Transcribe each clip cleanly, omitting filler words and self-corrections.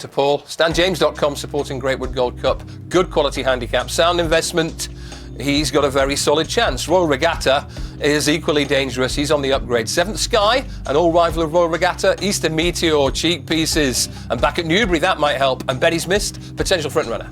To Paul, StanJames.com supporting Greatwood Gold Cup. Good quality handicap, sound investment. He's got a very solid chance. Royal Regatta is equally dangerous. He's on the upgrade. Seventh Sky, an old rival of Royal Regatta. Easter Meteor, cheek pieces. And back at Newbury, that might help. And Betty's Missed, potential front runner.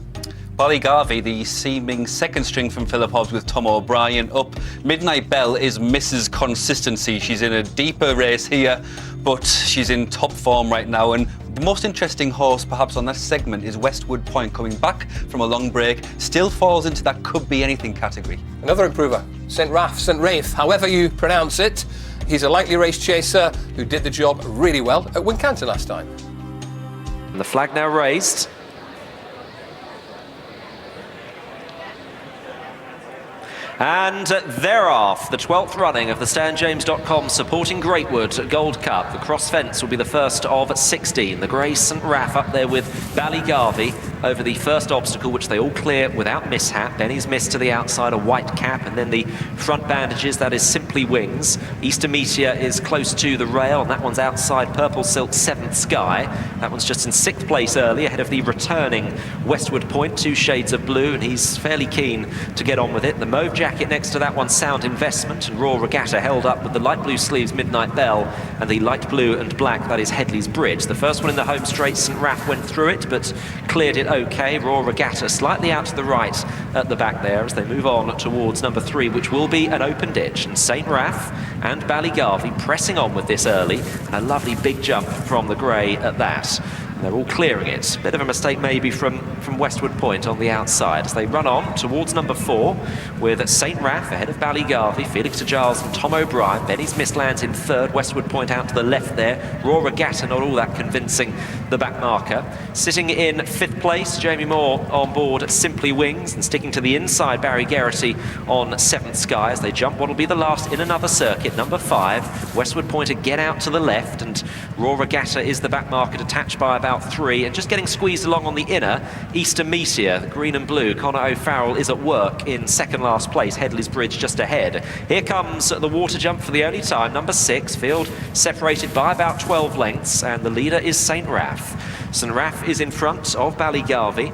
Ballygarvey, the seeming second string from Philip Hobbs with Tom O'Brien up. Midnight Bell is Mrs. Consistency. She's in a deeper race here, but she's in top form right now. And the most interesting horse perhaps on that segment is Westwood Point, coming back from a long break. Still falls into that could be anything category. Another improver, St. Rafe, however you pronounce it. He's a likely race chaser who did the job really well at Wincanton last time. And the flag now raised. And thereof, the 12th running of the StanJames.com supporting Greatwood Gold Cup. The cross fence will be the first of 16. The grey St. Raff up there with Ballygarvey over the first obstacle, which they all clear without mishap. Benny's Missed to the outside, a white cap, and then the front bandages, that is Simply Wings. Easter Meteor is close to the rail, and that one's outside Purple Silk, Seventh Sky. That one's just in 6th place early, ahead of the returning Westwood Point, 2 shades of blue, and he's fairly keen to get on with it. The mauve jacket next to that one, Sound Investment, and Royal Regatta held up with the light blue sleeves, Midnight Bell, and the light blue and black, that is Headley's Bridge. The first one in the home straight, St. Raff went through it, but cleared it okay. Royal Regatta slightly out to the right at the back there as they move on towards number 3, which will be an open ditch. And St. Raff and Ballygarvey pressing on with this early, and a lovely big jump from the grey at that. And they're all clearing it. Bit of a mistake maybe from Westwood Point on the outside as they run on towards number 4 with St. Raff ahead of Ballygarvey, Felix de Giles and Tom O'Brien. Benny's Missed lands in 3rd, Westwood Point out to the left there. Royal Regatta not all that convincing, the back marker. Sitting in 5th place, Jamie Moore on board Simply Wings, and sticking to the inside, Barry Geraghty on 7th Sky as they jump what will be the last in another circuit, number 5. Westwood Point again out to the left, and Royal Regatta is the back marker, attached by about 3, and just getting squeezed along on the inner, Easter Meteor, green and blue. Connor O'Farrell is at work in 2nd last place, Headley's Bridge just ahead. Here comes the water jump for the only time, number 6, field separated by about 12 lengths, and the leader is St. Raff. St. Raff is in front of Ballygarvey,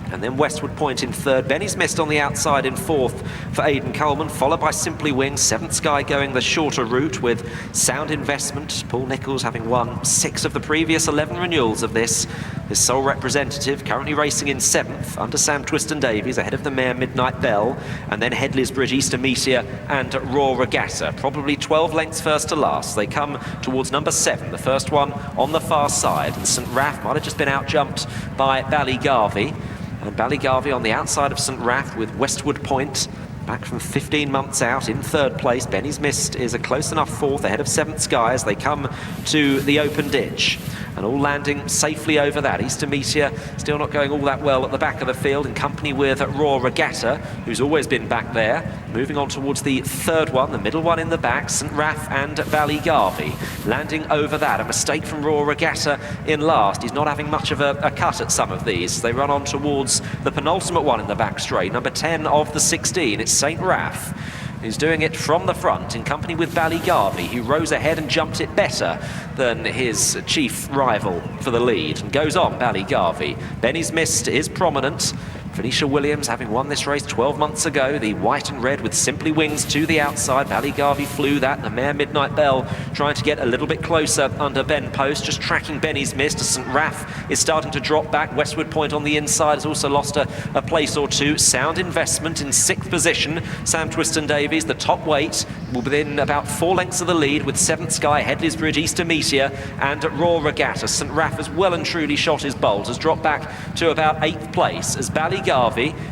and then Westwood Point in 3rd. Benny's Missed on the outside in 4th for Aidan Coleman, followed by Simply Wings. 7th Sky going the shorter route with Sound Investment. Paul Nicholls having won 6 of the previous 11 renewals of this sole representative, currently racing in 7th under Sam Twiston-Davies, ahead of the mare Midnight Bell, and then Headley's Bridge, Easter Meteor and Royal Regatta. Probably 12 lengths first to last. They come towards number 7, the first one on the far side, and St. Raff might have just been out-jumped by Ballygarvey. And Ballygarvey on the outside of St. Raff with Westwood Point back from 15 months out in 3rd place. Benny's Missed is a close enough 4th ahead of 7th Sky as they come to the open ditch. And all landing safely over that. Easter Meteor still not going all that well at the back of the field, in company with Royal Regatta, who's always been back there. Moving on towards the 3rd one, the middle one in the back, St. Raff and Ballygarvey. Landing over that, a mistake from Royal Regatta in last. He's not having much of a cut at some of these. They run on towards the penultimate one in the back straight, number 10 of the 16. It's St. Raff, who's doing it from the front in company with Ballygarvey, who rose ahead and jumped it better than his chief rival for the lead, and goes on Ballygarvey. Benny's Missed is prominent. Phoenicia Williams having won this race 12 months ago, the white and red with Simply Wings to the outside. Ballygarvey flew that, the mare Midnight Bell trying to get a little bit closer under Ben Post, just tracking Benny's Missed as St. Raff is starting to drop back. Westwood Point on the inside has also lost a place or two. Sound Investment in 6th position. Sam Twiston-Davies, the top weight, will be within about 4 lengths of the lead with 7th Sky, Headley's Bridge, Easter Meteor and Royal Regatta. St. Raff has well and truly shot his bolt, has dropped back to about 8th place as Ballygarvey,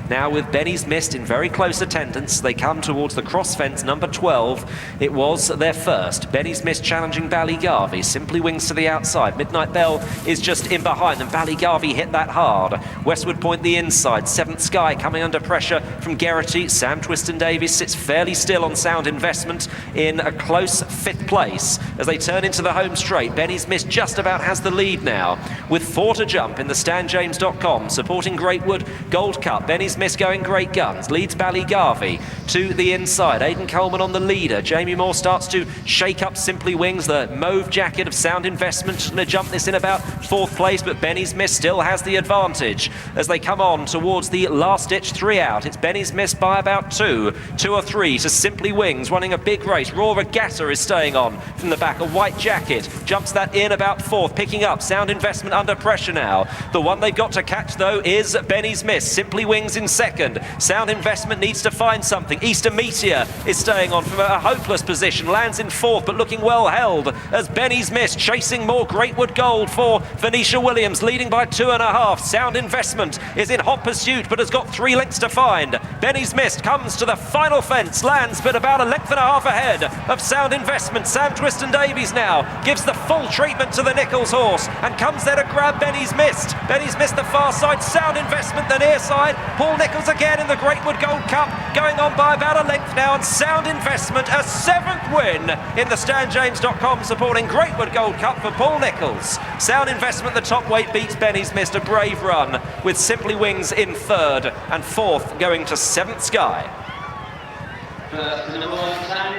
now with Benny's Missed in very close attendance, they come towards the cross fence, number 12. It was their first. Benny's Missed challenging Ballygarvey. Simply Wings to the outside. Midnight Bell is just in behind them. Ballygarvey hit that hard. Westwood Point the inside. 7th Sky coming under pressure from Geraghty. Sam Twiston-Davies sits fairly still on Sound Investment in a close 5th place. as they turn into the home straight. Benny's Miss just about has the lead now, with 4 to jump in the StanJames.com, supporting Greatwood Gold Cup. Benny's Miss going great guns, leads Ballygarvey to the inside. Aidan Coleman on the leader. Jamie Moore starts to shake up Simply Wings, the mauve jacket of Sound Investment, going to jump this in about 4th place, but Benny's Miss still has the advantage as they come on towards the last ditch 3 out. It's Benny's Miss by about 2 or 3 to Simply Wings, running a big race. Raw Regatta is staying on from the back, a white jacket, jumps that in about 4th, picking up Sound Investment under pressure now. The one they've got to catch though is Benny's Miss. Simply Wings in 2nd. Sound Investment needs to find something. Easter Meteor is staying on from a hopeless position, lands in 4th but looking well held as Benny's Miss chasing more Greatwood Gold for Venetia Williams, leading by 2.5. Sound Investment is in hot pursuit but has got 3 lengths to find. Benny's Miss comes to the final fence, lands but about 1.5 lengths ahead of Sound Investment. Sam Twiston-Davies now gives the full treatment to the Nichols horse and comes there to grab Benny's Miss. Benny's Miss the far side, Sound Investment the near side. Paul Nichols again in the Greatwood Gold Cup, going on by about 1 length now, and Sound Investment a 7th win in the StanJames.com, supporting Greatwood Gold Cup for Paul Nichols. Sound Investment the top weight beats Benny's Miss, a brave run, with Simply Wings in 3rd and 4th going to 7th Sky.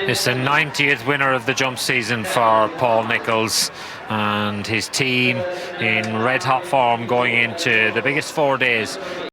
It's the 90th winner of the jump season for Paul Nichols and his team in red hot form going into the biggest 4 days